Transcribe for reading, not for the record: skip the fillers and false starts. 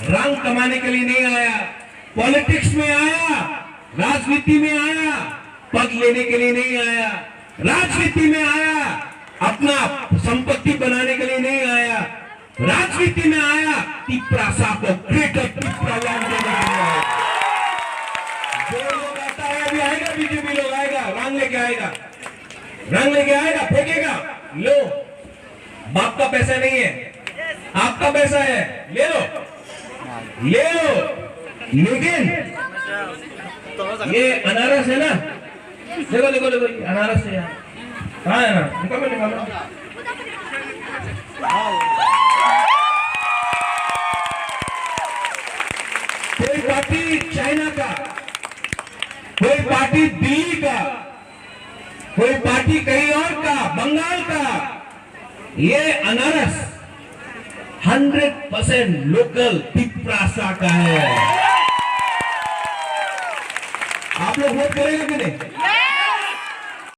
रंग कमाने के लिए नहीं आया, पॉलिटिक्स में आया, राजनीति में आया, पद लेने के लिए नहीं आया, राजनीति में आया, अपना संपत्ति बनाने के लिए नहीं आया, राजनीति में आया तिप्रासा को ग्रेटर तिप्रा लैंड देने के लिए आया। जो लोग आता है अभी आएगा, बीजेपी लोग आएगा, रंग लेके आएगा, रंग लेके आएगा, फेंकेगा, लो बाप का पैसा नहीं है, आपका पैसा है, ले लो ले लो। लेकिन ये अनारस है ना, देखो देखो देखो अनारस है, कहाँ है ना, निकालो निकालो। कोई पार्टी चाइना का, कोई पार्टी दिल्ली का, कोई पार्टी कहीं और का, बंगाल का, ये अनारस 100% लोकल तिप्रासा का है। आप लोग वोट करेंगे कि नहीं?